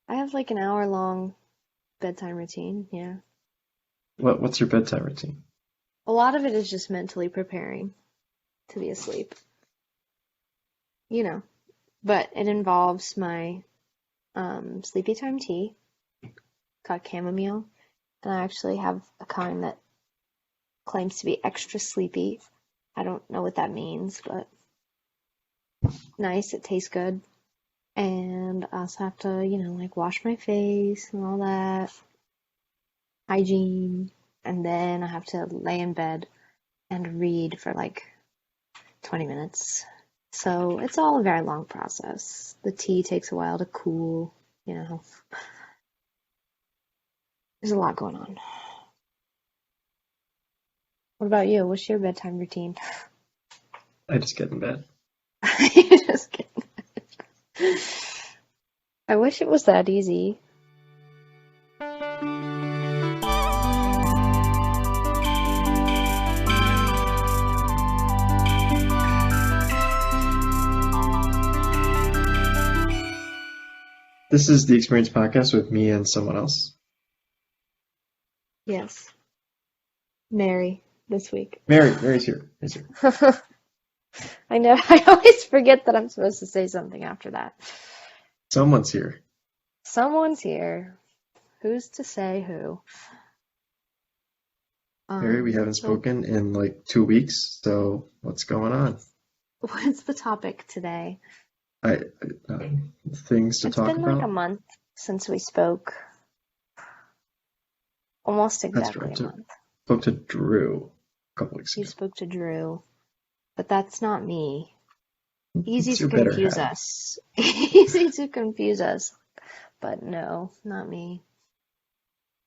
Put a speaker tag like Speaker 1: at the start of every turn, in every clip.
Speaker 1: I have like an hour long bedtime routine, yeah.
Speaker 2: What's your bedtime routine?
Speaker 1: A lot of it is just mentally preparing to be asleep, you know. But it involves my sleepy time tea called chamomile, and I actually have a kind that claims to be extra sleepy. I don't know what that means, but nice, it tastes good. And I also have to, like wash my face and all that, hygiene. And then I have to lay in bed and read for like 20 minutes. So it's all a very long process. The tea takes a while to cool, you know. There's a lot going on. What about you? What's your bedtime routine?
Speaker 2: I just get in bed.
Speaker 1: Just kidding. I wish it was that easy.
Speaker 2: This is the Experience Podcast with me and someone else.
Speaker 1: Yes. Mary this week.
Speaker 2: Mary's here. Mary's here.
Speaker 1: I know. I always forget that I'm supposed to say something after that.
Speaker 2: Someone's here.
Speaker 1: Someone's here. Who's to say who?
Speaker 2: Mary, we haven't
Speaker 1: So
Speaker 2: spoken in like 2 weeks, so what's going on?
Speaker 1: what's the topic today?
Speaker 2: I things to
Speaker 1: It's
Speaker 2: talk
Speaker 1: been like a
Speaker 2: about?
Speaker 1: month since we spoke. Almost
Speaker 2: That's
Speaker 1: exactly
Speaker 2: right.
Speaker 1: a month.
Speaker 2: Spoke to Drew a couple weeks
Speaker 1: You
Speaker 2: ago.
Speaker 1: spoke to Drew, but that's not me. Easy
Speaker 2: It's
Speaker 1: to
Speaker 2: your better
Speaker 1: confuse
Speaker 2: half.
Speaker 1: us. Easy to confuse us. But no, not me.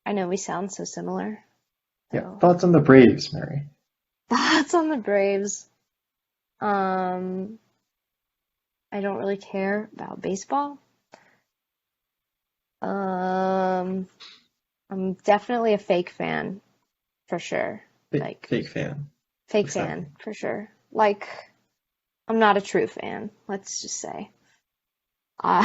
Speaker 1: I know we sound so similar.
Speaker 2: Yeah.
Speaker 1: So
Speaker 2: Thoughts on the Braves, Mary?
Speaker 1: thoughts on the Braves. Um, I don't really care about baseball. Um, I'm definitely a fake fan for sure. Like
Speaker 2: Fake fan.
Speaker 1: fake
Speaker 2: What's that
Speaker 1: fan
Speaker 2: mean?
Speaker 1: for sure. Like I'm not a true fan, let's just say. Uh,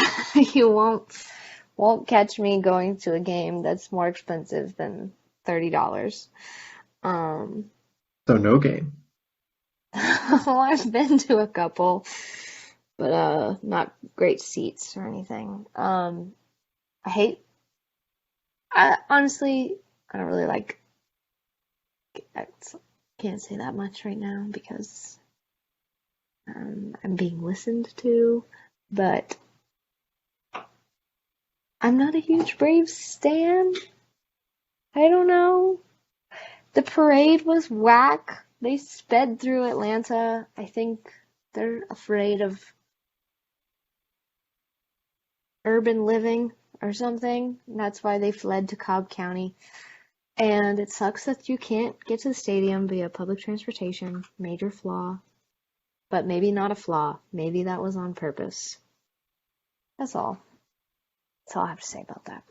Speaker 1: you won't catch me going to a game that's more expensive than $30. Um,
Speaker 2: So no game.
Speaker 1: well, I've been to a couple, but not great seats or anything. I hate. I honestly, I don't really like. I can't say that much right now because I'm being listened to, but I'm not a huge Braves stan. I don't know. The parade was whack. They sped through Atlanta. I think they're afraid of urban living or something. That's why they fled to Cobb County. And it sucks that you can't get to the stadium via public transportation. Major flaw. But maybe not a flaw. Maybe that was on purpose. That's all. That's all I have to say about that.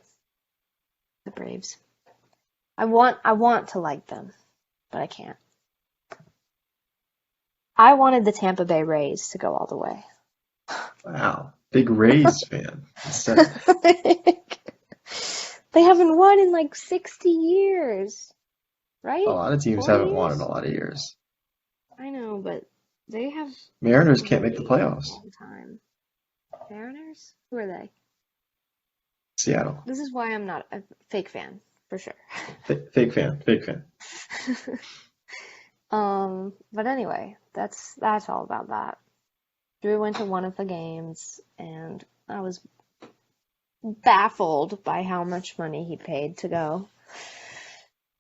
Speaker 1: The Braves. I want to like them, but I can't. I wanted the Tampa Bay Rays to go all the way.
Speaker 2: Wow. Big Rays fan instead.
Speaker 1: They haven't won in like 60 years,
Speaker 2: A
Speaker 1: right?
Speaker 2: lot of teams
Speaker 1: 40
Speaker 2: haven't won in
Speaker 1: years?
Speaker 2: a lot of years.
Speaker 1: I know, but they have
Speaker 2: Mariners can't make the
Speaker 1: way
Speaker 2: playoffs.
Speaker 1: long time. Mariners? Who are they?
Speaker 2: Seattle.
Speaker 1: This is why I'm not a fake fan, for sure.
Speaker 2: Fake fan. Fake fan.
Speaker 1: But anyway, that's all about that. Drew went to one of the games, and I was baffled by how much money he paid to go.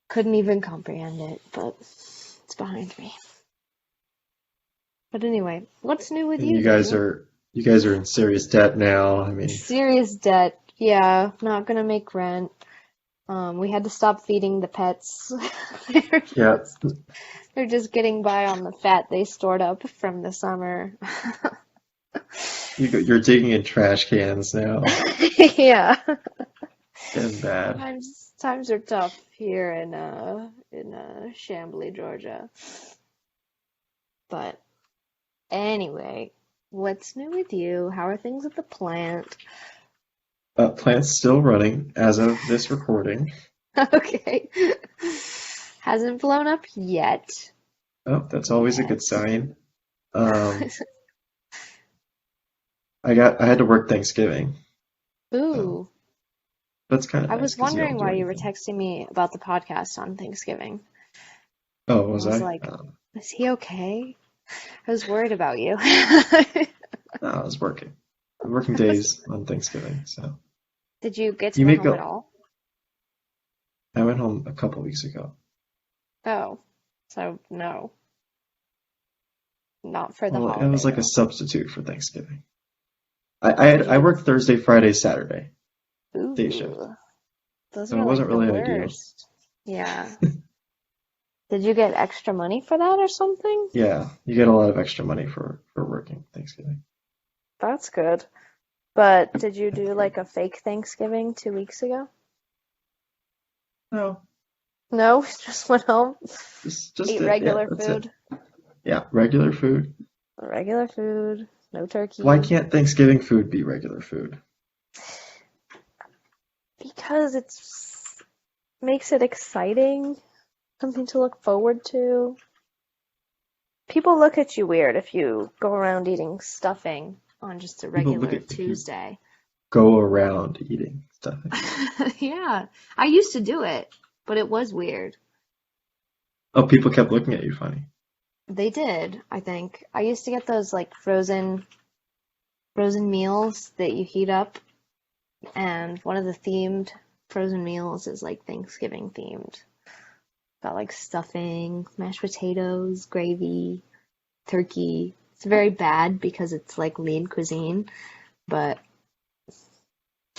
Speaker 1: Couldn't even comprehend it, but it's behind me. But anyway, what's new with
Speaker 2: And
Speaker 1: you, Daniel?
Speaker 2: you guys are in serious debt now. I mean,
Speaker 1: Serious debt. Yeah, not gonna make rent. We had to stop feeding the pets. They're
Speaker 2: yeah,
Speaker 1: just, they're just getting by on the fat they stored up from the summer.
Speaker 2: you're digging in trash cans now.
Speaker 1: Yeah.
Speaker 2: Getting bad.
Speaker 1: Times are tough here in Chambly, Georgia. But anyway, what's new with you? How are things at the plant?
Speaker 2: Plant's still running as of this recording.
Speaker 1: Okay. Hasn't blown up yet.
Speaker 2: Oh, that's always a
Speaker 1: Yet.
Speaker 2: good sign. Um, I had to work Thanksgiving, so
Speaker 1: Ooh.
Speaker 2: that's kind of
Speaker 1: I
Speaker 2: nice
Speaker 1: was
Speaker 2: because you
Speaker 1: wondering
Speaker 2: don't do
Speaker 1: why you were
Speaker 2: anything.
Speaker 1: texting me about the podcast on Thanksgiving.
Speaker 2: Oh,
Speaker 1: I
Speaker 2: was
Speaker 1: was
Speaker 2: I?
Speaker 1: like, is he okay? I was worried about you.
Speaker 2: No, I was working. Working days on Thanksgiving, so
Speaker 1: Did you get to
Speaker 2: you
Speaker 1: go
Speaker 2: make
Speaker 1: home at
Speaker 2: a.
Speaker 1: all?
Speaker 2: I went home a couple weeks ago.
Speaker 1: Oh, so no, not for the
Speaker 2: Well, it was
Speaker 1: holiday
Speaker 2: like a
Speaker 1: though.
Speaker 2: substitute for Thanksgiving. I
Speaker 1: Did
Speaker 2: worked Thursday, Friday, Saturday,
Speaker 1: you?
Speaker 2: day shift,
Speaker 1: Ooh, those
Speaker 2: so
Speaker 1: are
Speaker 2: it
Speaker 1: like
Speaker 2: wasn't
Speaker 1: the
Speaker 2: really ideal.
Speaker 1: worst. Yeah. Did you get extra money for that or something?
Speaker 2: Yeah, you get a lot of extra money for working Thanksgiving.
Speaker 1: That's good. But did you do like a fake Thanksgiving 2 weeks ago?
Speaker 2: No,
Speaker 1: No, just went home,
Speaker 2: just
Speaker 1: ate
Speaker 2: it. Yeah,
Speaker 1: regular
Speaker 2: that's it.
Speaker 1: food.
Speaker 2: Yeah, regular food.
Speaker 1: Regular food, no
Speaker 2: Why
Speaker 1: turkey.
Speaker 2: can't Thanksgiving food be regular food?
Speaker 1: Because it's makes it exciting, something to look forward to. People look at you weird if you go around eating stuffing on just a
Speaker 2: People look
Speaker 1: regular
Speaker 2: at if you
Speaker 1: Tuesday.
Speaker 2: go around eating stuff.
Speaker 1: Yeah, I used to do it, but it was weird.
Speaker 2: Oh, people kept looking at you funny.
Speaker 1: They did, I think. I used to get those like frozen meals that you heat up, and one of the themed frozen meals is like Thanksgiving themed. Got like stuffing, mashed potatoes, gravy, turkey. It's very bad because it's like lean cuisine, but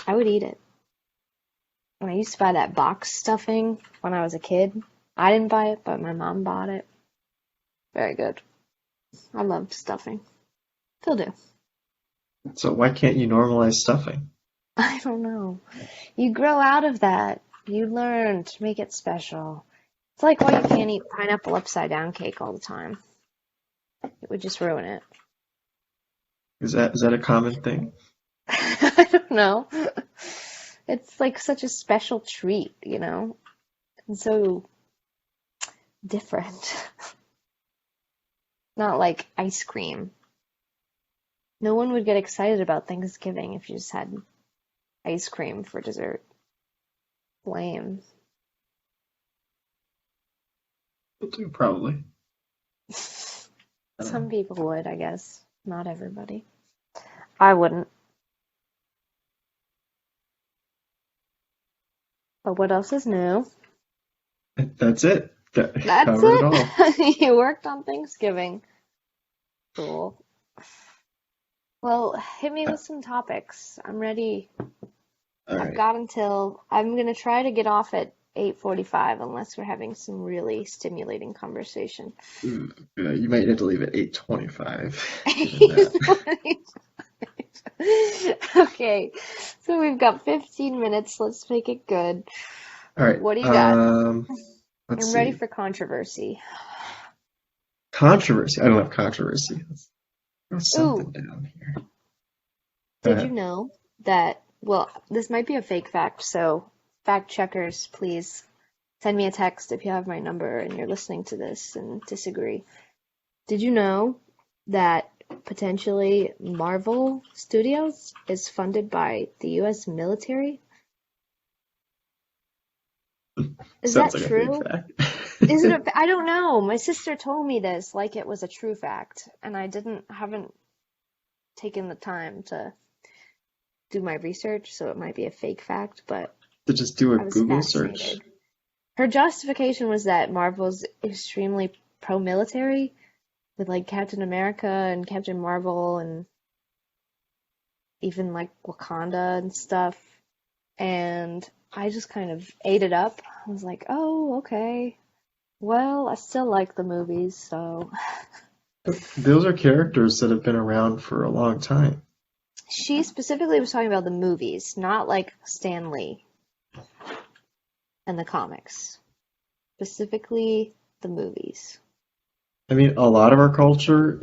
Speaker 1: I would eat it. And I used to buy that box stuffing when I was a kid. I didn't buy it, but my mom bought it. Very good. I loved stuffing. Still do.
Speaker 2: So why can't you normalize stuffing?
Speaker 1: I don't know. You grow out of that. You learn to make it special. It's like why you can't eat pineapple upside down cake all the time. It would just ruin it.
Speaker 2: Is that a common thing?
Speaker 1: I don't know. It's like such a special treat, you know? And so different. Not like ice cream. No one would get excited about Thanksgiving if you just had ice cream for dessert. Lame.
Speaker 2: People do probably. I don't
Speaker 1: Some
Speaker 2: know.
Speaker 1: people would, I guess. Not everybody. I wouldn't. But what else is new?
Speaker 2: That's it.
Speaker 1: That's
Speaker 2: Covered it all.
Speaker 1: it. You worked on Thanksgiving. Cool. Well, hit me with some topics. I'm ready.
Speaker 2: All
Speaker 1: I've
Speaker 2: right.
Speaker 1: got until I'm gonna try to get off at 8:45 unless we're having some really stimulating conversation.
Speaker 2: Ooh, you might have to leave at 8:25, given that.
Speaker 1: Okay, so we've got 15 minutes. Let's make it good.
Speaker 2: All right.
Speaker 1: What do you got?
Speaker 2: Let's
Speaker 1: I'm ready
Speaker 2: see.
Speaker 1: for controversy.
Speaker 2: Controversy. I don't have controversy. Let's throw
Speaker 1: Ooh,
Speaker 2: something down here. Go
Speaker 1: did you
Speaker 2: ahead.
Speaker 1: know that, well, this might be a fake fact, so fact checkers, please send me a text if you have my number and you're listening to this and disagree. Did you know that potentially Marvel Studios is funded by the US military? Is
Speaker 2: Sounds
Speaker 1: that
Speaker 2: like a fake
Speaker 1: true?
Speaker 2: fact.
Speaker 1: Is it I don't know. My sister told me this like it was a true fact, and haven't taken the time to do my research, so it might be a fake fact, but
Speaker 2: To just do a
Speaker 1: I was
Speaker 2: Google search.
Speaker 1: fascinated. Her justification was that Marvel's extremely pro-military with like Captain America and Captain Marvel and even like Wakanda and stuff. And I just kind of ate it up. I was like, oh, okay. Well, I still like the movies, so.
Speaker 2: But those are characters that have been around for a long time.
Speaker 1: She specifically was talking about the movies, not like Stan Lee and the comics. Specifically the movies.
Speaker 2: I mean, a lot of our culture,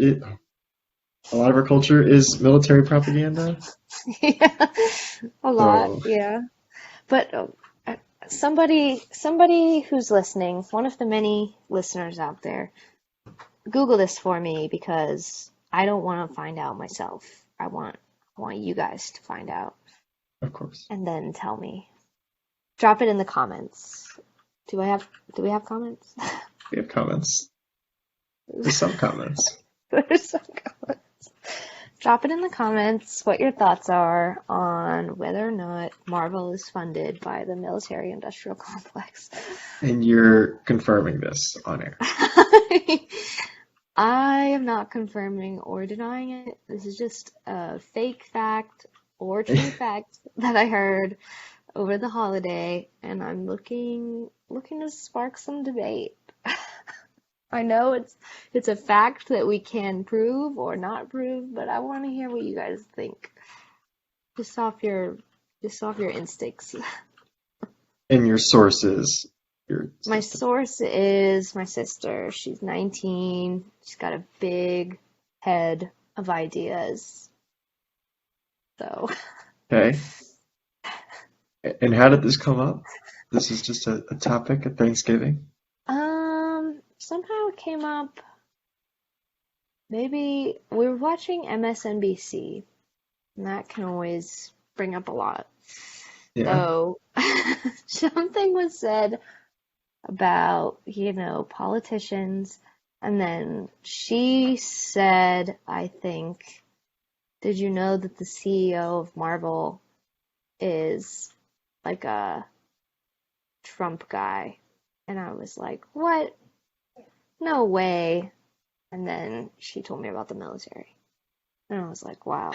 Speaker 2: A lot of our culture is military propaganda.
Speaker 1: Yeah, a lot,
Speaker 2: So,
Speaker 1: yeah. But somebody who's listening, one of the many listeners out there, Google this for me because I don't want to find out myself. I want you guys to find out
Speaker 2: of course,
Speaker 1: and then tell me. Drop it in the comments. Do we have comments?
Speaker 2: we have comments. There's some comments.
Speaker 1: There's some comments. Drop it in the comments what your thoughts are on whether or not Marvel is funded by the military-industrial complex.
Speaker 2: And you're confirming this on air.
Speaker 1: I am not confirming or denying it. This is just a fake fact or true fact that I heard over the holiday, and I'm looking to spark some debate. I know it's a fact that we can prove or not prove, but I want to hear what you guys think. Just off your instincts.
Speaker 2: And your sources, your
Speaker 1: My
Speaker 2: sister.
Speaker 1: source is my sister. She's 19. She's got a big head of ideas. So,
Speaker 2: Okay. And how did this come up? This is just a topic at Thanksgiving.
Speaker 1: somehow it came up. Maybe we were watching MSNBC, and that can always bring up a lot.
Speaker 2: Yeah.
Speaker 1: So, something was said about, politicians, and then she said, I think, did you know that the CEO of Marvel is like a Trump guy? And I was like, what? No way. And then she told me about the military. And I was like, wow,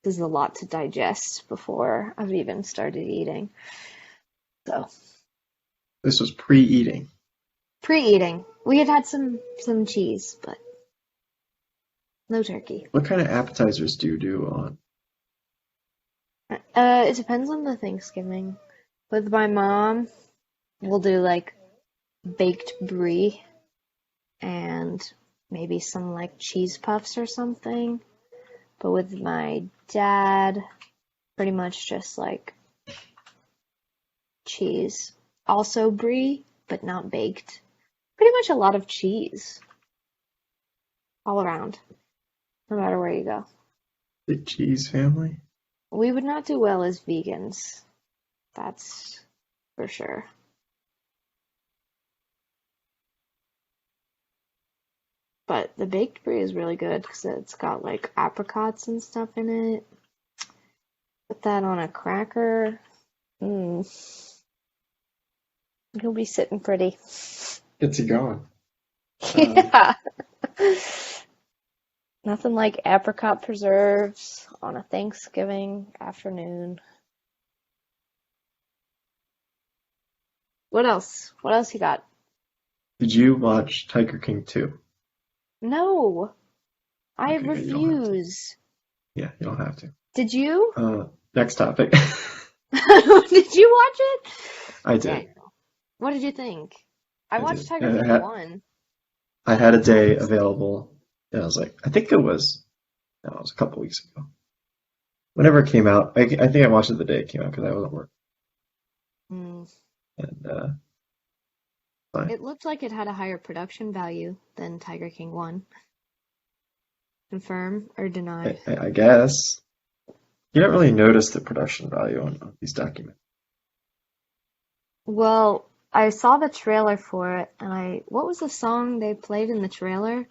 Speaker 1: this is a lot to digest before I've even started eating. So,
Speaker 2: This was pre-eating.
Speaker 1: pre-eating. We had some cheese, but no turkey.
Speaker 2: What kind of appetizers do you do on?
Speaker 1: It depends on the Thanksgiving. With my mom, we'll do like baked brie and maybe some like cheese puffs or something. But with my dad, pretty much just like cheese. Also brie, but not baked. Pretty much a lot of cheese all around, no matter where you go.
Speaker 2: The cheese family?
Speaker 1: We would not do well as vegans. That's for sure. But the baked brie is really good because it's got like apricots and stuff in it. Put that on a cracker. Mmm. You'll be sitting pretty.
Speaker 2: It's a going.
Speaker 1: Yeah. Nothing like apricot preserves on a Thanksgiving afternoon. What else? What else you got?
Speaker 2: Did you watch Tiger King 2?
Speaker 1: No, I
Speaker 2: Okay, good, you don't have to.
Speaker 1: refuse.
Speaker 2: Yeah, you don't have to.
Speaker 1: Did you?
Speaker 2: Next topic.
Speaker 1: Did you watch it?
Speaker 2: I
Speaker 1: Yeah.
Speaker 2: did.
Speaker 1: What did you think? I
Speaker 2: I
Speaker 1: watched
Speaker 2: did.
Speaker 1: Tiger
Speaker 2: And
Speaker 1: King 1.
Speaker 2: I had a day available. And I was like, I think it was a couple weeks ago. Whenever it came out, I think I watched it the day it came out because I wasn't working.
Speaker 1: Mm.
Speaker 2: And fine.
Speaker 1: It looked like it had a higher production value than Tiger King 1. Confirm or deny?
Speaker 2: I guess you don't really notice the production value on these documents.
Speaker 1: Well, I saw the trailer for it, and what was the song they played in the trailer?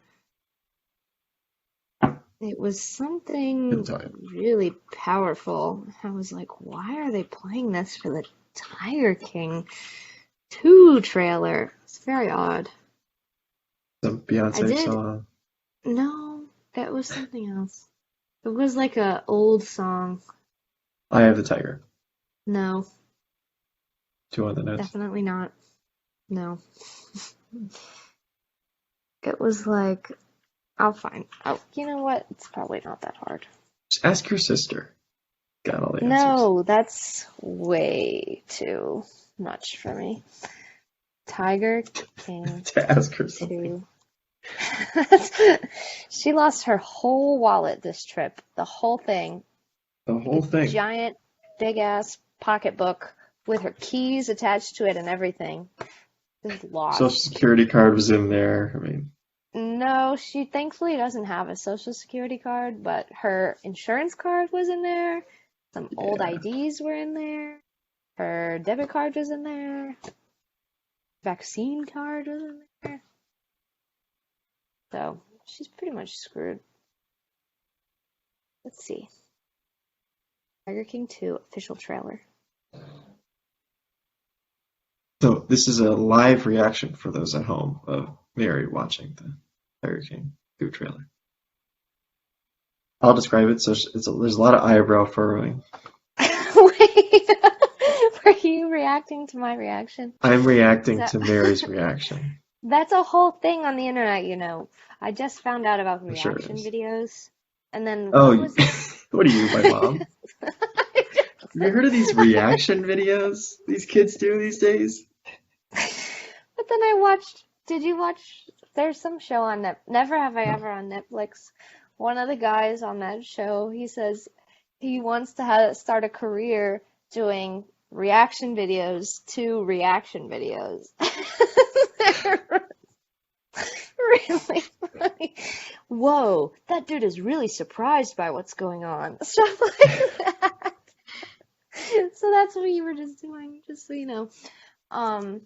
Speaker 1: It was something
Speaker 2: Couldn't tell you.
Speaker 1: really powerful. I was like, why are they playing this for the Tiger King 2 trailer? It's very odd.
Speaker 2: Some
Speaker 1: I
Speaker 2: Beyonce
Speaker 1: did.
Speaker 2: song.
Speaker 1: No, that was something else. It was like a old song.
Speaker 2: I Have the Tiger.
Speaker 1: No,
Speaker 2: Two on the notes.
Speaker 1: definitely not. No. It was like, I'll find. Oh, you know what? It's probably not that hard.
Speaker 2: Just ask your sister. Got all the answers.
Speaker 1: No, that's way too much for me. Tiger King
Speaker 2: To ask her something.
Speaker 1: 2. She lost her whole wallet this trip, the whole thing,
Speaker 2: The
Speaker 1: like
Speaker 2: whole
Speaker 1: a
Speaker 2: thing.
Speaker 1: giant, big ass pocketbook with her keys attached to it and everything. Just
Speaker 2: Social
Speaker 1: lost.
Speaker 2: security card was in there. I mean,
Speaker 1: No, she thankfully doesn't have a social security card, but her insurance card was in there. Some old
Speaker 2: yeah.
Speaker 1: IDs were in there. Her debit card was in there. Vaccine card was in there. So she's pretty much screwed. Let's see. Tiger King 2 official trailer.
Speaker 2: So this is a live reaction for those at home of Mary watching the Tiger King 2 trailer. I'll describe it. So there's a lot of eyebrow furrowing.
Speaker 1: Wait, were you reacting to my reaction?
Speaker 2: I'm reacting
Speaker 1: That,
Speaker 2: to Mary's reaction.
Speaker 1: that's a whole thing on the internet, you know. I just found out about
Speaker 2: I'm sure it
Speaker 1: reaction
Speaker 2: is.
Speaker 1: videos. And then
Speaker 2: Oh,
Speaker 1: what was it?
Speaker 2: what are you, my mom? Have you heard of these reaction videos these kids do these days?
Speaker 1: But then I watched, did you watch, there's some show on Never Have I
Speaker 2: No.
Speaker 1: Ever on Netflix. One of the guys on that show, he says he wants to start a career doing reaction videos to reaction videos. They're really funny. Whoa, that dude is really surprised by what's going on. Stuff like that. So that's what you were just doing, just so you know. Um,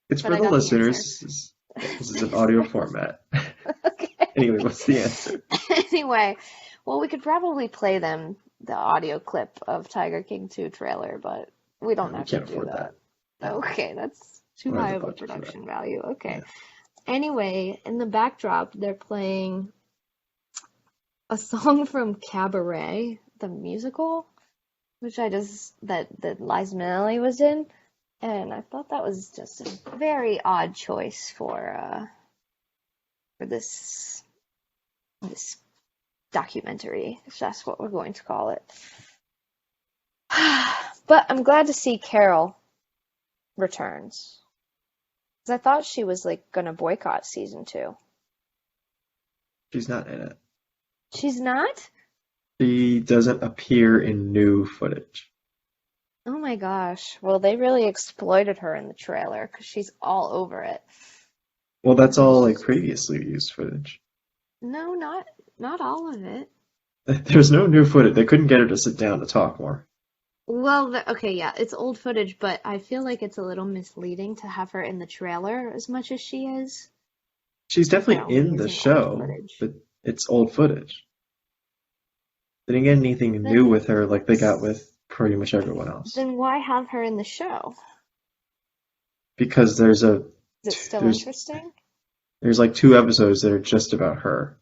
Speaker 2: It's
Speaker 1: but
Speaker 2: for
Speaker 1: I
Speaker 2: the
Speaker 1: got the
Speaker 2: listeners.
Speaker 1: answer.
Speaker 2: This is an audio format.
Speaker 1: Okay.
Speaker 2: Anyway, what's the answer?
Speaker 1: Anyway, well, we could probably play them the audio clip of Tiger King 2 trailer, but we don't
Speaker 2: We
Speaker 1: have to
Speaker 2: can't
Speaker 1: do
Speaker 2: afford
Speaker 1: that.
Speaker 2: that. No,
Speaker 1: Okay, that's too
Speaker 2: we don't
Speaker 1: high
Speaker 2: have the
Speaker 1: of a
Speaker 2: budget for that.
Speaker 1: production value. Okay.
Speaker 2: Yeah.
Speaker 1: Anyway, in the backdrop, they're playing a song from Cabaret, the musical, which that Liza Minnelli was in, and I thought that was just a very odd choice for this documentary, if that's what we're going to call it. But I'm glad to see Carol returns. Because I thought she was like gonna boycott season 2.
Speaker 2: She's not in it.
Speaker 1: She's not?
Speaker 2: She doesn't appear in new footage.
Speaker 1: Oh my gosh. Well, they really exploited her in the trailer because she's all over it.
Speaker 2: Well, that's all like previously used footage.
Speaker 1: No, not all of it.
Speaker 2: There's no new footage. They couldn't get her to sit down to talk more.
Speaker 1: Well, okay, yeah, it's old footage, but I feel like it's a little misleading to have her in the trailer as much as she is.
Speaker 2: She's
Speaker 1: They're
Speaker 2: definitely
Speaker 1: only
Speaker 2: in the
Speaker 1: using old
Speaker 2: show,
Speaker 1: footage.
Speaker 2: but it's old footage. They didn't get anything new
Speaker 1: Then,
Speaker 2: with her like they got with pretty much everyone else.
Speaker 1: then why have her in the show?
Speaker 2: Because
Speaker 1: Is it still
Speaker 2: there's
Speaker 1: interesting?
Speaker 2: there's like 2 episodes that are just about her.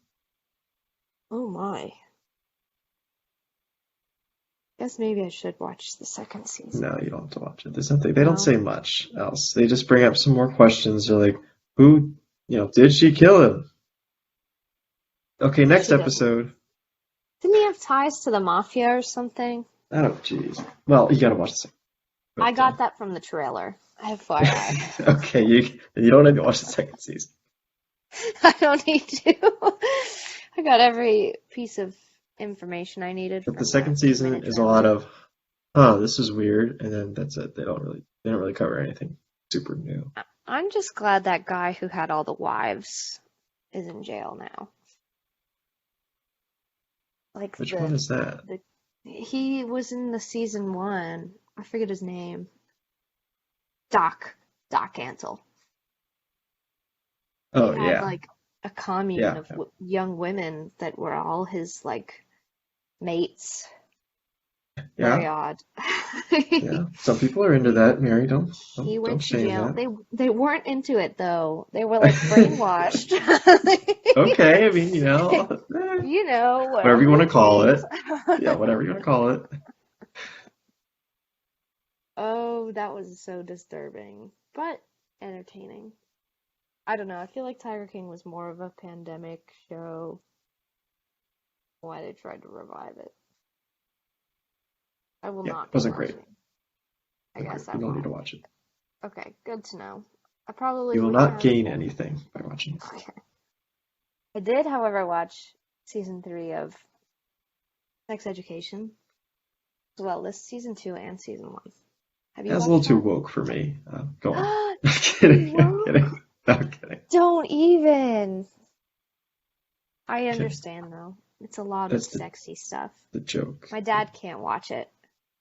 Speaker 1: Oh my. Guess maybe I should watch the second season.
Speaker 2: No, you don't have to watch it. There's nothing. They don't
Speaker 1: No?
Speaker 2: say much else. They just bring up some more questions. They're like, who, did she kill him? Okay, next
Speaker 1: She doesn't.
Speaker 2: episode.
Speaker 1: Didn't he have ties to the mafia or something?
Speaker 2: Oh, jeez. Well, you gotta watch the second.
Speaker 1: I
Speaker 2: But,
Speaker 1: got that from the trailer. FYI.
Speaker 2: okay, you don't need to watch the second season.
Speaker 1: I don't need to. I got every piece of information I needed
Speaker 2: But
Speaker 1: from
Speaker 2: the second
Speaker 1: that
Speaker 2: season
Speaker 1: 2-minute
Speaker 2: is a
Speaker 1: trailer.
Speaker 2: lot of, oh, this is weird, and then that's it. They don't really cover anything super new.
Speaker 1: I'm just glad that guy who had all the wives is in jail now. Like
Speaker 2: Which one is that?
Speaker 1: he was in the season 1. I forget his name. Doc Antle.
Speaker 2: Oh,
Speaker 1: He had
Speaker 2: yeah.
Speaker 1: like a commune
Speaker 2: Yeah.
Speaker 1: of young women that were all his like mates. Very
Speaker 2: Yeah.
Speaker 1: odd.
Speaker 2: Yeah. Some people are into that, Mary. Don't
Speaker 1: He
Speaker 2: don't,
Speaker 1: went
Speaker 2: don't
Speaker 1: to
Speaker 2: shame
Speaker 1: jail.
Speaker 2: that.
Speaker 1: They weren't into it though. They were like brainwashed.
Speaker 2: Okay, I mean,
Speaker 1: You know,
Speaker 2: whatever you want to call it.
Speaker 1: it.
Speaker 2: Yeah, whatever you want to call it.
Speaker 1: Oh, that was so disturbing, but entertaining. I don't know. I feel like Tiger King was more of a pandemic show. Why they tried to revive it. I will
Speaker 2: Yeah,
Speaker 1: not
Speaker 2: it
Speaker 1: be
Speaker 2: wasn't great.
Speaker 1: watching. I guess I
Speaker 2: You don't need
Speaker 1: won't.
Speaker 2: to watch it.
Speaker 1: Okay, good to know. I probably
Speaker 2: You will
Speaker 1: would
Speaker 2: not
Speaker 1: have.
Speaker 2: gain anything by watching it.
Speaker 1: Okay. I did, however, watch season 3 of Sex Education as well. This season 2 and season 1. Have you
Speaker 2: That's a little
Speaker 1: watched
Speaker 2: too
Speaker 1: that?
Speaker 2: woke for me. Go on. I'm
Speaker 1: Too
Speaker 2: kidding. I'm
Speaker 1: woke?
Speaker 2: kidding. I'm kidding.
Speaker 1: Don't even. I
Speaker 2: Okay.
Speaker 1: understand though. It's a lot of
Speaker 2: That's
Speaker 1: sexy stuff.
Speaker 2: the joke.
Speaker 1: My dad can't watch it.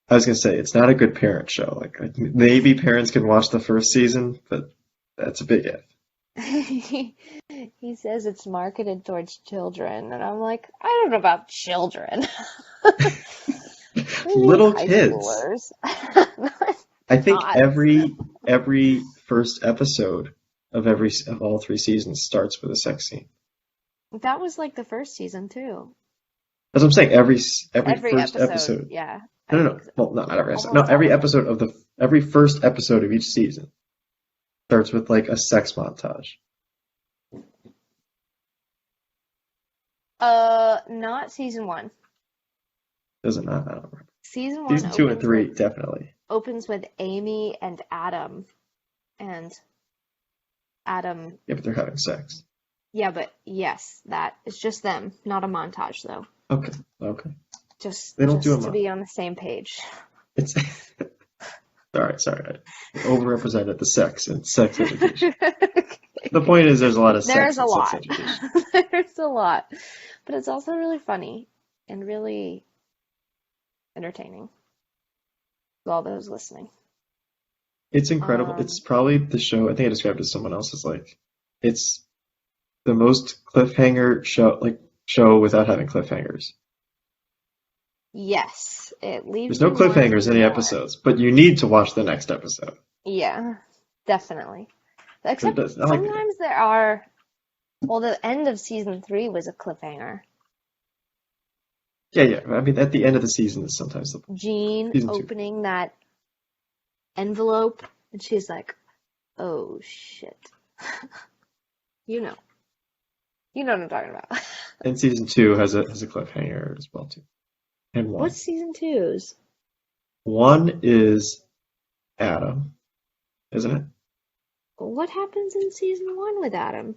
Speaker 2: I was gonna say it's not a good parent show. Like maybe parents can watch the first season, but that's a big if.
Speaker 1: He says it's marketed towards children, and I'm like, I don't know about children. Maybe
Speaker 2: Little
Speaker 1: high
Speaker 2: kids.
Speaker 1: schoolers.
Speaker 2: I think
Speaker 1: Not.
Speaker 2: every first episode of all three seasons starts with a sex scene.
Speaker 1: That was like the first season too.
Speaker 2: That's what I'm saying. Every
Speaker 1: Every
Speaker 2: first
Speaker 1: episode,
Speaker 2: episode.
Speaker 1: yeah, I
Speaker 2: No, no,
Speaker 1: think
Speaker 2: no.
Speaker 1: so.
Speaker 2: Well, not every episode. No,
Speaker 1: Almost all
Speaker 2: every
Speaker 1: of them.
Speaker 2: episode of every first episode of each season starts with like a sex montage.
Speaker 1: Not season 1.
Speaker 2: Does it not? I don't remember.
Speaker 1: Season 1
Speaker 2: Season two and three, definitely.
Speaker 1: opens with Amy and and Adam.
Speaker 2: Yeah, but they're having sex.
Speaker 1: Yeah, but yes, that is just them, not a montage though.
Speaker 2: Okay, okay.
Speaker 1: Just
Speaker 2: They don't do
Speaker 1: just
Speaker 2: a
Speaker 1: to
Speaker 2: montage.
Speaker 1: be on the same page.
Speaker 2: It's sorry. I overrepresented the sex and sex education. The point is, there's a lot of
Speaker 1: There's
Speaker 2: sex
Speaker 1: a
Speaker 2: and sex
Speaker 1: lot.
Speaker 2: education.
Speaker 1: There's a lot. But it's also really funny and really entertaining to all those listening.
Speaker 2: It's incredible. It's
Speaker 1: Um,
Speaker 2: probably the show. I think I described it to someone else as like, it's the most cliffhanger show without having cliffhangers.
Speaker 1: yes, it leaves
Speaker 2: There's no
Speaker 1: you wanting
Speaker 2: cliffhangers in the
Speaker 1: more.
Speaker 2: episodes, but you need to watch the next episode.
Speaker 1: Yeah, definitely.
Speaker 2: So it
Speaker 1: Except
Speaker 2: does, I like it.
Speaker 1: sometimes there are, well, the end of season 3 was a cliffhanger.
Speaker 2: Yeah. I mean, at the end of the season is sometimes the
Speaker 1: Jean
Speaker 2: season two.
Speaker 1: opening that envelope, and she's like, oh shit. You know. You know what I'm talking about.
Speaker 2: And season two has a cliffhanger as well too. And
Speaker 1: What's season 2's?
Speaker 2: one is Adam, isn't it?
Speaker 1: What happens in season 1 with Adam?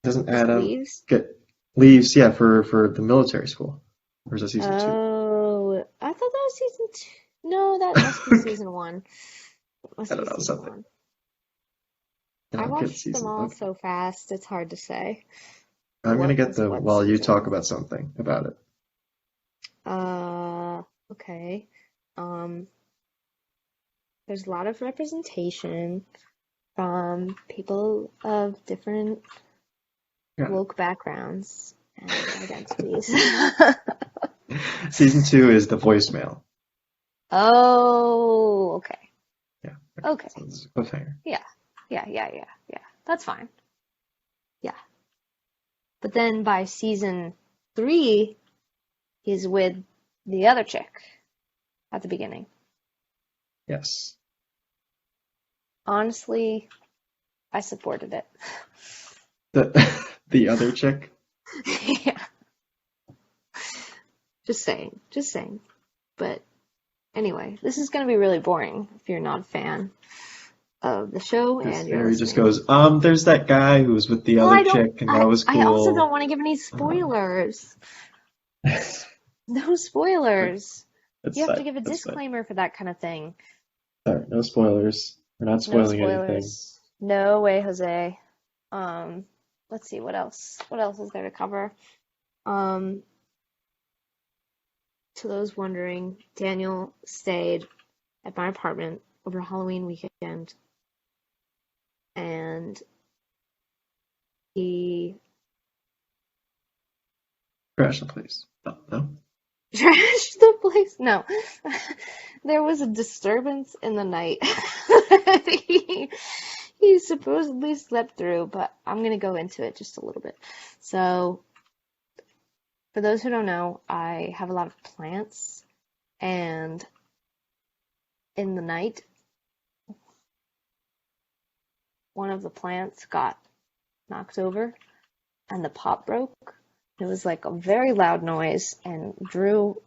Speaker 2: Doesn't
Speaker 1: Just
Speaker 2: Adam
Speaker 1: leaves?
Speaker 2: get leaves? Yeah, for the military school. Or is that season two?
Speaker 1: Oh, I thought that was season 2. No, that must be season 1. It must
Speaker 2: I
Speaker 1: be
Speaker 2: don't know
Speaker 1: season
Speaker 2: something.
Speaker 1: 1.
Speaker 2: And
Speaker 1: I
Speaker 2: I'll get
Speaker 1: watched them
Speaker 2: season.
Speaker 1: all
Speaker 2: Okay.
Speaker 1: so fast, it's hard to say
Speaker 2: I'm gonna
Speaker 1: what
Speaker 2: get
Speaker 1: was
Speaker 2: the
Speaker 1: what
Speaker 2: while you talk
Speaker 1: season.
Speaker 2: about something about it.
Speaker 1: Okay. Um, there's a lot of representation from people of different
Speaker 2: Yeah.
Speaker 1: woke backgrounds and identities.
Speaker 2: Season two is the voicemail.
Speaker 1: Oh, okay.
Speaker 2: Yeah.
Speaker 1: Okay.
Speaker 2: So this is a cliffhanger.
Speaker 1: Yeah. That's fine. Yeah. But then by season 3, he's with the other chick at the beginning.
Speaker 2: Yes.
Speaker 1: Honestly, I supported it.
Speaker 2: The other chick.
Speaker 1: Yeah. Just saying. But anyway, this is going to be really boring if you're not a fan of the show and you're
Speaker 2: Harry just
Speaker 1: listening.
Speaker 2: goes, there's that guy who was with the
Speaker 1: Well,
Speaker 2: other chick, and that was
Speaker 1: I also don't
Speaker 2: cool.
Speaker 1: want to give any spoilers. No spoilers.
Speaker 2: That's
Speaker 1: You have to
Speaker 2: fine.
Speaker 1: give a
Speaker 2: That's fine.
Speaker 1: disclaimer for that kind of thing.
Speaker 2: Sorry, no spoilers. We're not
Speaker 1: No
Speaker 2: spoiling anything.
Speaker 1: spoilers. No way, Jose. Let's see, what else? What else is there to cover? Um, to those wondering, Daniel stayed at my apartment over Halloween weekend, and he
Speaker 2: Crash the place. No.
Speaker 1: trashed the place. No, there was a disturbance in the night. He supposedly slept through, but I'm gonna go into it just a little bit. So, for those who don't know, I have a lot of plants, and in the night, one of the plants got knocked over, and the pot broke. It was like a very loud noise, and Drew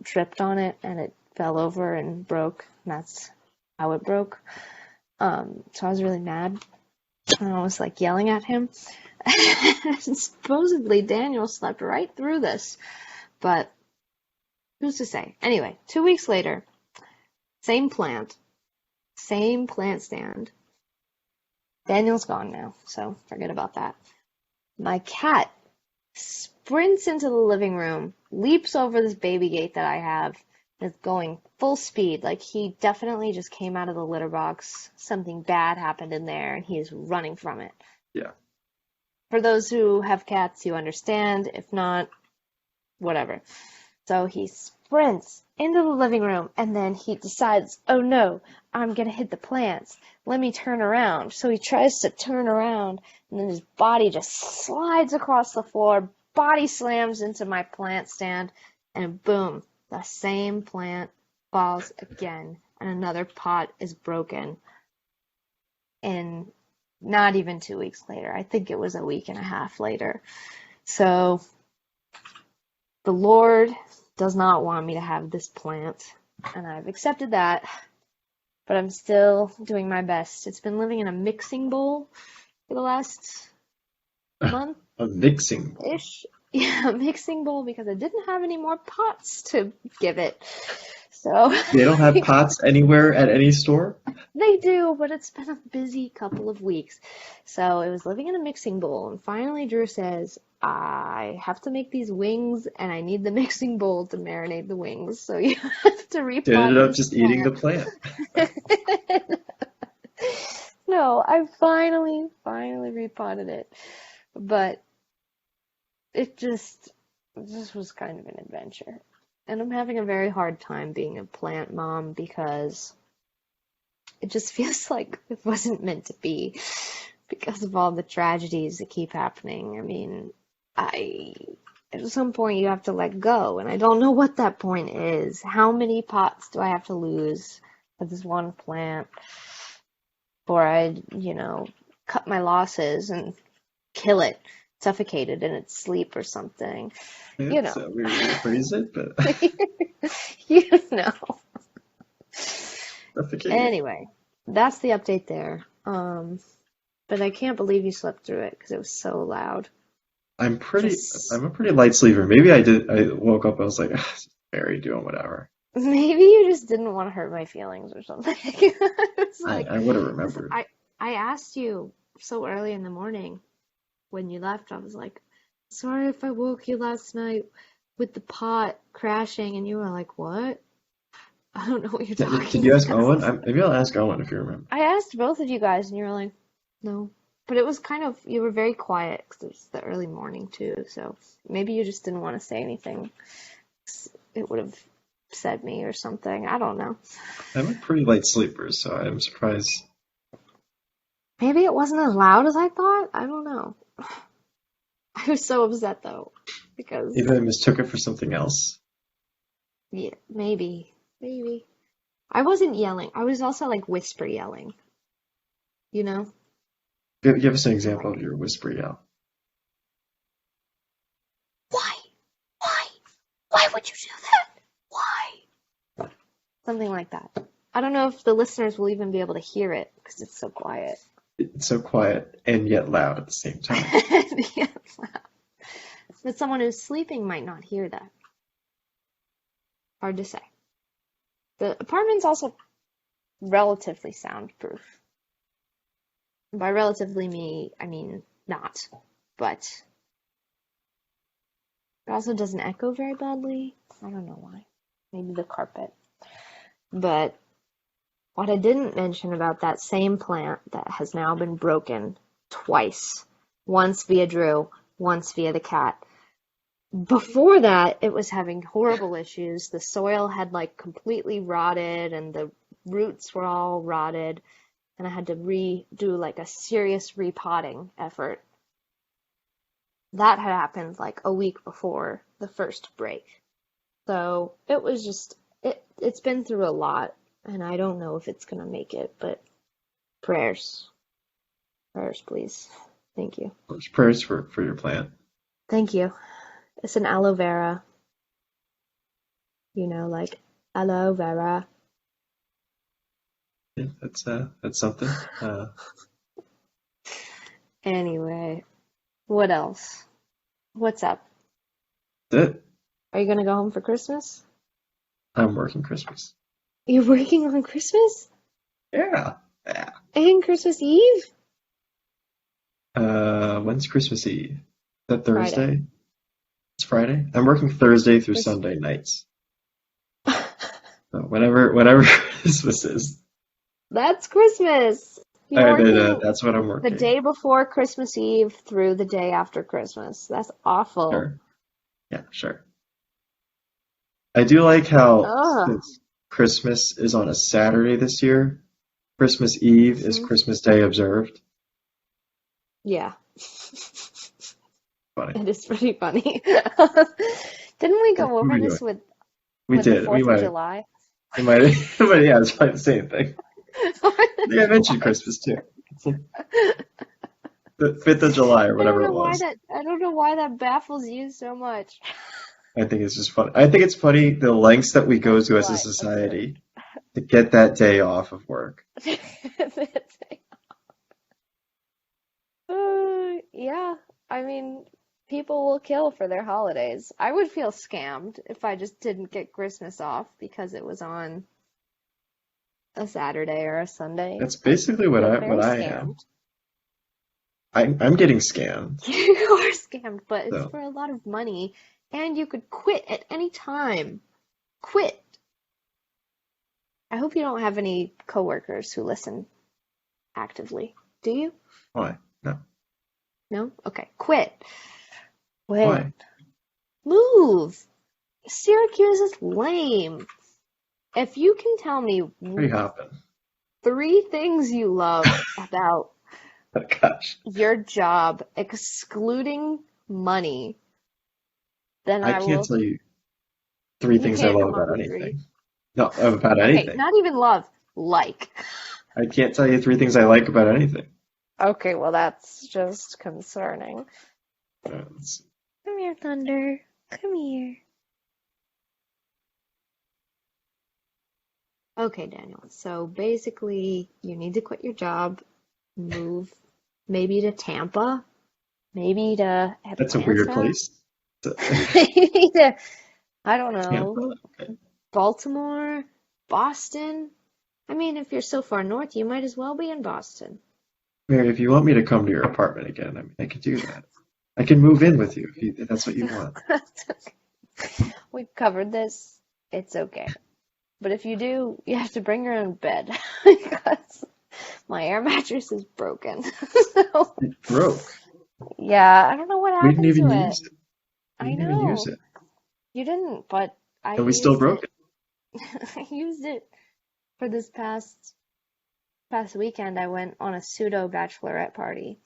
Speaker 1: tripped on it, and it fell over and broke, and that's how it broke. So I was really mad, And I was like yelling at him. And supposedly Daniel slept right through this, but who's to say? Anyway, 2 weeks later, same plant, same plant stand. Daniel's gone now, so forget about that. My cat sprints into the living room, leaps over this baby gate that I have, and is going full speed. Like he definitely just came out of the litter box. Something bad happened in there, and he is running from it.
Speaker 2: Yeah.
Speaker 1: For those who have cats, you understand. If not, whatever. So he sprints into the living room and then he decides, oh no, I'm gonna hit the plants. Let me turn around. So he tries to turn around and then his body just slides across the floor, body slams into my plant stand, and boom, the same plant falls again and another pot is broken. And not even 2 weeks later. I think it was a week and a half later. So the Lord does not want me to have this plant, and I've accepted that, but I'm still doing my best. It's been living in a mixing bowl for the last month-ish.
Speaker 2: A mixing.
Speaker 1: Yeah, a mixing bowl because I didn't have any more pots to give it. So
Speaker 2: They don't have pots anywhere at any store?
Speaker 1: they do, but it's been a busy couple of weeks. So it was living in a mixing bowl, and finally Drew says, I have to make these wings, and I need the mixing bowl to marinate the wings. So you have to
Speaker 2: They ended
Speaker 1: repot
Speaker 2: up
Speaker 1: this
Speaker 2: just eating the
Speaker 1: plant.
Speaker 2: plant.
Speaker 1: No, I finally repotted it. But it just was kind of an adventure. And I'm having a very hard time being a plant mom because it just feels like it wasn't meant to be because of all the tragedies that keep happening. I mean, at some point you have to let go, and I don't know what that point is. How many pots do I have to lose for this one plant before I cut my losses and kill it, suffocate it in its sleep or something? You
Speaker 2: It's
Speaker 1: know,
Speaker 2: a weird way to phrase it, but
Speaker 1: you know.
Speaker 2: suffocating.
Speaker 1: Anyway, that's the update there. But I can't believe you slept through it because it was so loud.
Speaker 2: I'm
Speaker 1: Just
Speaker 2: a pretty light sleeper. Maybe I woke up, I was like, "Ah, it's just Barry doing whatever."
Speaker 1: maybe you just didn't want to hurt my feelings or something. It's like,
Speaker 2: I would have
Speaker 1: listen,
Speaker 2: remembered.
Speaker 1: I asked you so early in the morning when you left. I was like, sorry if I woke you last night with the pot crashing, and you were like, what? I don't know what you're
Speaker 2: Did
Speaker 1: talking
Speaker 2: you ask
Speaker 1: about.
Speaker 2: Owen? Maybe I'll ask Owen if you remember.
Speaker 1: I asked both of you guys, and you were like, no. But it was kind of, you were very quiet because it was the early morning too. So maybe you just didn't want to say anything. It would have upset me or something. I don't know.
Speaker 2: I'm a pretty light sleeper, so I'm surprised.
Speaker 1: Maybe it wasn't as loud as I thought. I don't know. I was so upset though because
Speaker 2: Maybe I mistook it for something else.
Speaker 1: yeah, maybe. I wasn't yelling. I was also like whisper yelling, you know?
Speaker 2: Give us an
Speaker 1: Like,
Speaker 2: example of your whisper yell.
Speaker 1: why? Why? Why would you do that? Why? Something like that. I don't know if the listeners will even be able to hear it because it's so quiet.
Speaker 2: It's so quiet and yet loud at the same time.
Speaker 1: Yeah. But someone who's sleeping might not hear that. Hard to say. The apartment's also relatively soundproof. By relatively I mean not, but it also doesn't echo very badly. I don't know why. Maybe the carpet. But what I didn't mention about that same plant that has now been broken twice, once via Drew, once via the cat. Before that, it was having horrible issues. The soil had like completely rotted and the roots were all rotted, and I had to redo like a serious repotting effort. That had happened like a week before the first break. So it was just it's been through a lot, and I don't know if it's gonna make it, but prayers. Prayers, please. Thank you.
Speaker 2: Prayers for your plant.
Speaker 1: Thank you. It's an aloe vera, like aloe vera.
Speaker 2: Yeah, that's something.
Speaker 1: Anyway, what else? What's up?
Speaker 2: That's it.
Speaker 1: Are you gonna go home for Christmas?
Speaker 2: I'm working Christmas.
Speaker 1: You're working on Christmas
Speaker 2: Yeah. Yeah.
Speaker 1: and Christmas Eve?
Speaker 2: When's Christmas Eve? Is that
Speaker 1: Friday.
Speaker 2: Thursday? It's Friday. I'm working Thursday through
Speaker 1: This-
Speaker 2: Sunday nights. So whenever Christmas is,
Speaker 1: That's Christmas. You're working
Speaker 2: that's what I'm
Speaker 1: the
Speaker 2: working.
Speaker 1: day before Christmas Eve through the day after Christmas. That's awful.
Speaker 2: Sure. Yeah, sure. I do like how
Speaker 1: Ugh.
Speaker 2: since Christmas is on a Saturday this year, Christmas Eve is
Speaker 1: Mhm.
Speaker 2: Christmas Day observed.
Speaker 1: Yeah.
Speaker 2: Funny.
Speaker 1: It is pretty funny. Didn't we go
Speaker 2: What
Speaker 1: over
Speaker 2: are we
Speaker 1: this
Speaker 2: doing?
Speaker 1: with
Speaker 2: We
Speaker 1: the
Speaker 2: did.
Speaker 1: 4th of July?
Speaker 2: We might, but yeah, it's probably the same thing. I think I mentioned Christmas too. The 5th of July or whatever it was.
Speaker 1: I don't know why that baffles you so much.
Speaker 2: I think it's just funny. I think it's funny the lengths that we go to as a
Speaker 1: Why?
Speaker 2: society to get that day off of work.
Speaker 1: Yeah, I mean, people will kill for their holidays. I would feel scammed if I just didn't get Christmas off because it was on a Saturday or a Sunday.
Speaker 2: That's basically what
Speaker 1: Feel
Speaker 2: I
Speaker 1: very
Speaker 2: am.
Speaker 1: scammed.
Speaker 2: I'm getting scammed.
Speaker 1: You are scammed, but it's
Speaker 2: So
Speaker 1: for a lot of money, and you could quit at any time. Quit. I hope you don't have any coworkers who listen actively. Do you?
Speaker 2: why? No.
Speaker 1: No? Okay. Quit. Quit.
Speaker 2: Why?
Speaker 1: Move. Syracuse is lame. If you can tell me
Speaker 2: What are you hopping?
Speaker 1: 3 things you love about
Speaker 2: Oh, gosh.
Speaker 1: your job, excluding money, then
Speaker 2: I
Speaker 1: I
Speaker 2: can't
Speaker 1: will.
Speaker 2: tell you 3
Speaker 1: You
Speaker 2: things I
Speaker 1: can't
Speaker 2: love
Speaker 1: come up
Speaker 2: about
Speaker 1: with 3.
Speaker 2: anything. No, about
Speaker 1: Okay,
Speaker 2: anything.
Speaker 1: not even love. Like.
Speaker 2: I can't tell you 3 things I like about anything.
Speaker 1: Okay, well, that's just concerning.
Speaker 2: Let's see.
Speaker 1: Come here, Thunder. Come here. Okay, Daniel. So basically, you need to quit your job, move maybe to Tampa, maybe to
Speaker 2: That's a weird
Speaker 1: Atlanta,
Speaker 2: place.
Speaker 1: maybe to, I don't know,
Speaker 2: Tampa? Okay.
Speaker 1: Baltimore, Boston. I mean, if you're so far north, you might as well be in Boston.
Speaker 2: Mary, if you want me to come to your apartment again, I mean, I could do that. I can move in with you if that's what you want.
Speaker 1: That's okay. We've covered this. It's okay. But if you do, you have to bring your own bed because my air mattress is broken. So,
Speaker 2: It broke.
Speaker 1: yeah, I don't know what
Speaker 2: We didn't
Speaker 1: happened
Speaker 2: even
Speaker 1: to it.
Speaker 2: use it. We
Speaker 1: I
Speaker 2: didn't even use
Speaker 1: know.
Speaker 2: it.
Speaker 1: You didn't, but I
Speaker 2: And we still
Speaker 1: used
Speaker 2: broke
Speaker 1: it.
Speaker 2: it.
Speaker 1: I used it for this past weekend. I went on a pseudo bachelorette party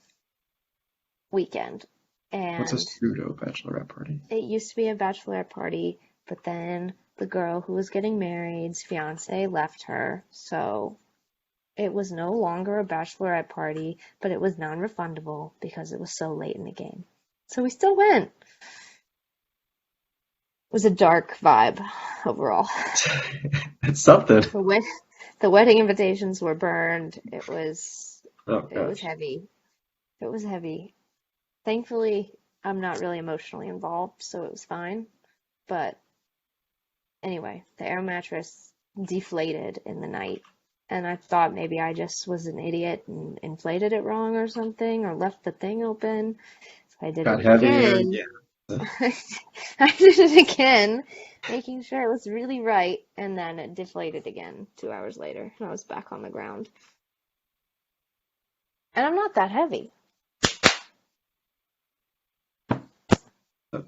Speaker 1: weekend,
Speaker 2: What's a
Speaker 1: and
Speaker 2: pseudo bachelorette party?
Speaker 1: it used to be a bachelorette party, but then the girl who was getting married's fiance left her, so it was no longer a bachelorette party, but it was non-refundable because it was so late in the game. So we still went. It was a dark vibe overall.
Speaker 2: It's something.
Speaker 1: The wedding invitations were burned. It was
Speaker 2: Oh
Speaker 1: it was
Speaker 2: gosh.
Speaker 1: heavy. It was heavy. Thankfully, I'm not really emotionally involved, so it was fine. But anyway, the air mattress deflated in the night, and I thought maybe I just was an idiot and inflated it wrong or something, or left the thing open. So I did
Speaker 2: Got
Speaker 1: it
Speaker 2: heavier
Speaker 1: again.
Speaker 2: again.
Speaker 1: I did it again, making sure it was really right, and then it deflated again 2 hours later, and I was back on the ground. And I'm not that heavy.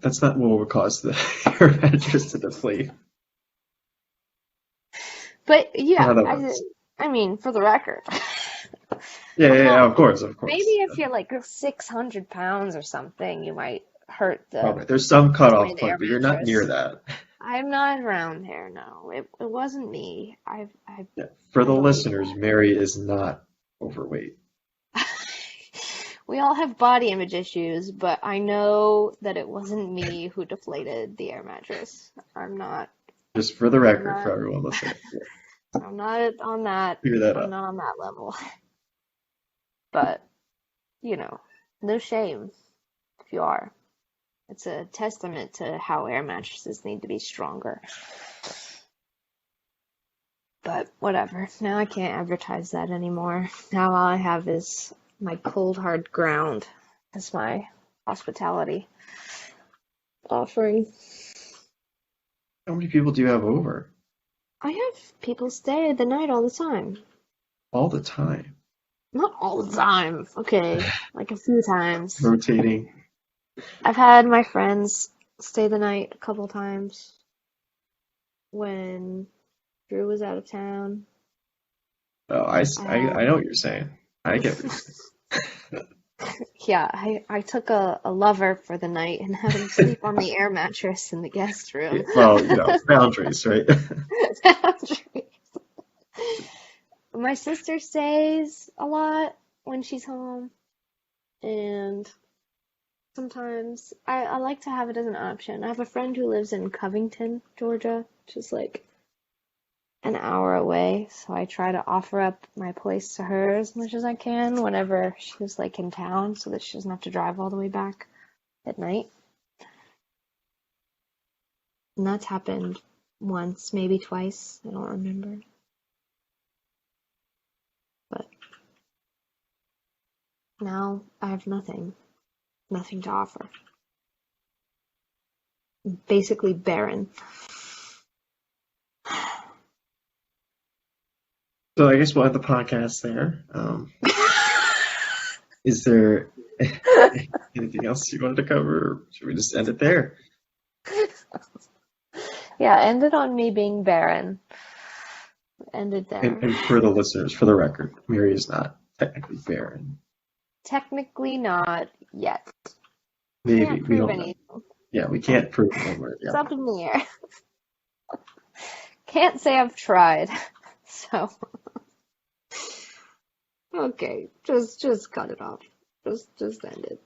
Speaker 2: That's not what would cause the air mattress to deflate.
Speaker 1: But yeah,
Speaker 2: How that works.
Speaker 1: I mean, for the record.
Speaker 2: Yeah, of course, of course.
Speaker 1: Maybe if you're like 600 pounds or something, you might hurt
Speaker 2: Probably. There's some cutoff
Speaker 1: the
Speaker 2: point,
Speaker 1: air
Speaker 2: but you're not near
Speaker 1: mattress.
Speaker 2: that.
Speaker 1: I'm not around there, no. It wasn't me.
Speaker 2: Yeah. For the
Speaker 1: believe
Speaker 2: listeners, Mary is not overweight.
Speaker 1: We all have body image issues, but I know that it wasn't me who deflated the air mattress. I'm not
Speaker 2: Just for the record,
Speaker 1: not
Speaker 2: for everyone listening.
Speaker 1: I'm not on that
Speaker 2: Figure that
Speaker 1: I'm
Speaker 2: out.
Speaker 1: not on that level. But, you know, No shame if you are. It's a testament to how air mattresses need to be stronger. But whatever. Now I can't advertise that anymore. Now all I have is my cold hard ground as my hospitality offering.
Speaker 2: How many people do you have over?
Speaker 1: I have people stay the night all the time.
Speaker 2: All the time.
Speaker 1: Not all the time. Okay, like a few times.
Speaker 2: Rotating.
Speaker 1: I've had my friends stay the night a couple times when Drew was out of town.
Speaker 2: Oh, I know what you're saying. I get what you're saying.
Speaker 1: Yeah, I took a lover for the night and had him sleep on the air mattress in the guest room.
Speaker 2: Well, boundaries, right?
Speaker 1: My sister stays a lot when she's home, and sometimes I like to have it as an option. I have a friend who lives in Covington, Georgia, which is like an hour away, so I try to offer up my place to her as much as I can whenever she's like in town so that she doesn't have to drive all the way back at night. And that's happened once, maybe twice, I don't remember. But now I have nothing to offer. I'm basically barren.
Speaker 2: So I guess we'll end the podcast there. Is there anything else you wanted to cover, or should we just end it there?
Speaker 1: Yeah, ended on me being barren. Ended there.
Speaker 2: And for the listeners, for the record, Mary is not technically barren.
Speaker 1: Technically not yet.
Speaker 2: Maybe
Speaker 1: Can't
Speaker 2: we
Speaker 1: prove
Speaker 2: don't know.
Speaker 1: anything.
Speaker 2: Yeah, we can't prove it.
Speaker 1: It's up in the air. Can't say I've tried. So okay, just cut it off. Just end it.